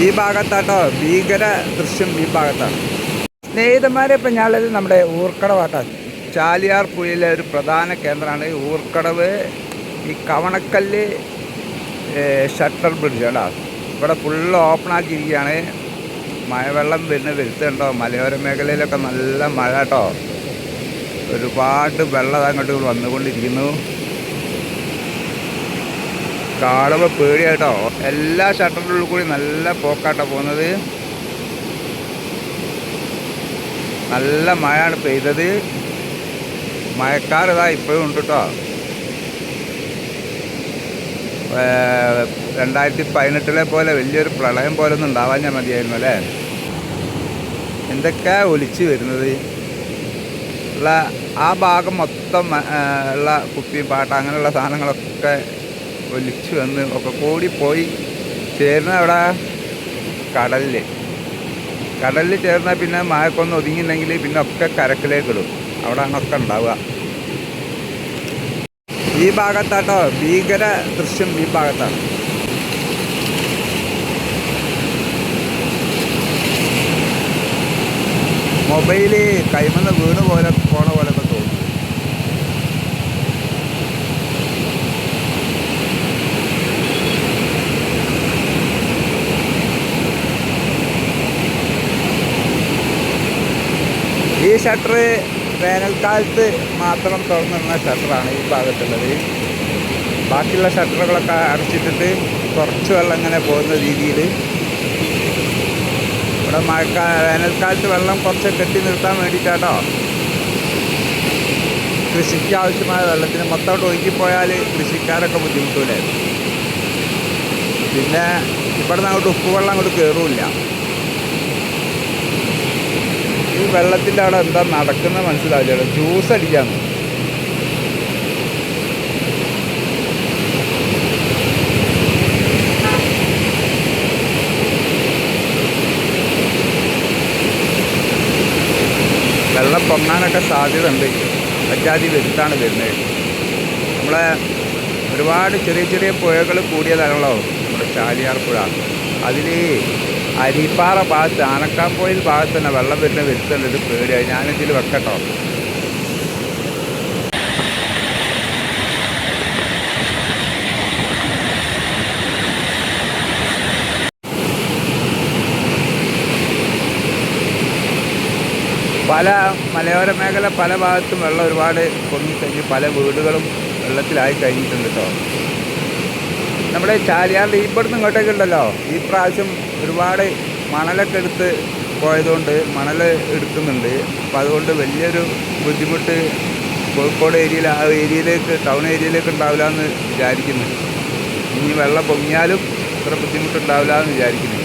ഈ ഭാഗത്താട്ടോ ഭീകര ദൃശ്യം ഈ ഭാഗത്താണ്. സ്നേഹിതന്മാരെ, ഇപ്പം ഞാനുള്ളത് നമ്മുടെ ഊർക്കടവാട്ടാണ്. ചാലിയാർ പുഴയിലെ ഒരു പ്രധാന കേന്ദ്രമാണ് ഊർക്കടവ്. ഈ കവണക്കല്ല് ഷട്ടർ ബ്രിഡ്ജ് കേട്ടോ. ഇവിടെ ഫുള്ള് ഓപ്പണാക്കിയിരിക്കുകയാണ്. മഴവെള്ളം വരുന്ന വരുത്തുണ്ടോ. മലയോര മേഖലയിലൊക്കെ നല്ല മഴ കേട്ടോ. ഒരുപാട് വെള്ളം അങ്ങോട്ട് വന്നുകൊണ്ടിരിക്കുന്നു. കാണുമ്പോൾ പേടിയായിട്ടോ. എല്ലാ ഷട്ടറിൻ്റെ ഉള്ളിൽ കൂടി നല്ല പോക്കാട്ടോ പോകുന്നത്. നല്ല മഴയാണ് പെയ്തത്. മഴക്കാർ ഇതാ ഇപ്പോഴും ഉണ്ട് കേട്ടോ. 2018 പോലെ വലിയൊരു പ്രളയം പോലെ ഒന്നും ഉണ്ടാവാൻ ഞാൻ മതിയായിരുന്നു അല്ലേ. എന്തൊക്കെയാ ഒലിച്ച് വരുന്നത്. ഉള്ള ആ ഭാഗം മൊത്തം ഉള്ള കുപ്പിയും പാട്ട അങ്ങനെയുള്ള സാധനങ്ങളൊക്കെ ഒലിച്ച് വന്ന് ഒക്കെ കൂടി പോയി ചേർന്ന അവിടെ കടലിൽ ചേർന്നാൽ പിന്നെ മഴക്കൊന്ന് ഒതുങ്ങിയില്ലെങ്കിൽ പിന്നെ ഒക്കെ കരക്കിലേക്ക് ഇടും. അവിടെയാണ് ഒക്കെ ഉണ്ടാവുക. ഈ ഭാഗത്താട്ടോ ഭീകര ദൃശ്യം ഈ ഭാഗത്താണ്. മൊബൈല് കൈമന്ന് വീണ് പോലെ പോണ പോലൊക്കെ തോന്നും. ഈ ഷട്ടർ വേനൽക്കാലത്ത് മാത്രം തുറന്നിടുന്ന ഷട്ടറാണ് ഈ ഭാഗത്തുള്ളത്. ബാക്കിയുള്ള ഷട്ടറുകളൊക്കെ അടച്ചിട്ടിട്ട് കുറച്ച് വെള്ളം ഇങ്ങനെ പോകുന്ന രീതിയിൽ ഇവിടെ വേനൽക്കാലത്ത് വെള്ളം കുറച്ച് കെട്ടി നിർത്താൻ വേണ്ടിയിട്ടാട്ടോ. കൃഷിക്ക് ആവശ്യമായ വെള്ളത്തിന് മൊത്തമായിട്ട് ഒഴുകിപ്പോയാൽ കൃഷിക്കാരൊക്കെ ബുദ്ധിമുട്ടൂലേ. പിന്നെ ഇവിടെ നിന്ന് അങ്ങോട്ട് ഉപ്പുവെള്ളം അങ്ങോട്ട് കയറില്ല. ഈ വെള്ളത്തിൻ്റെ അവിടെ എന്താ നടക്കുന്നത് മനസ്സിലാവില്ല. ജ്യൂസ് അടിക്കാന്ന്. വെള്ളം പൊങ്ങാനൊക്കെ സാധ്യത ഉണ്ട്. അജാതി വരുത്താണ് വരുന്നത്. നമ്മളെ ഒരുപാട് ചെറിയ ചെറിയ പുഴകൾ കൂടിയതാണല്ലോ നമ്മുടെ ചാലിയാർ പുഴ. അതിൽ അരിപ്പാറ ഭാഗത്ത് ആനക്കാപ്പോയിൽ ഭാഗത്ത് തന്നെ വെള്ളം വരുന്ന വരുത്തുണ്ട്. ഇത് പേടിയായി. ഞാനിതിൽ വെക്കട്ടോ. പല മലയോര മേഖല പല ഭാഗത്തും വെള്ളം ഒരുപാട് പൊങ്ങിക്കഴിഞ്ഞ് പല വീടുകളും വെള്ളത്തിലായി കഴിഞ്ഞിട്ടുണ്ട് കേട്ടോ. നമ്മുടെ ചാലിയാറിൽ ഇവിടുന്ന് ഇങ്ങോട്ടേക്ക് ഉണ്ടല്ലോ ഈ പ്രാവശ്യം ഒരുപാട് മണലൊക്കെ എടുത്ത് പോയതുകൊണ്ട് മണൽ എടുക്കുന്നുണ്ട്. അപ്പോൾ അതുകൊണ്ട് വലിയൊരു ബുദ്ധിമുട്ട് കോഴിക്കോട് ഏരിയയിൽ ആ ഏരിയയിലേക്ക് ടൗൺ ഏരിയയിലേക്ക് ഉണ്ടാവില്ല എന്ന് വിചാരിക്കുന്നു. ഇനി വെള്ളം പൊങ്ങിയാലും അത്ര ബുദ്ധിമുട്ടുണ്ടാവില്ല എന്ന് വിചാരിക്കുന്നു.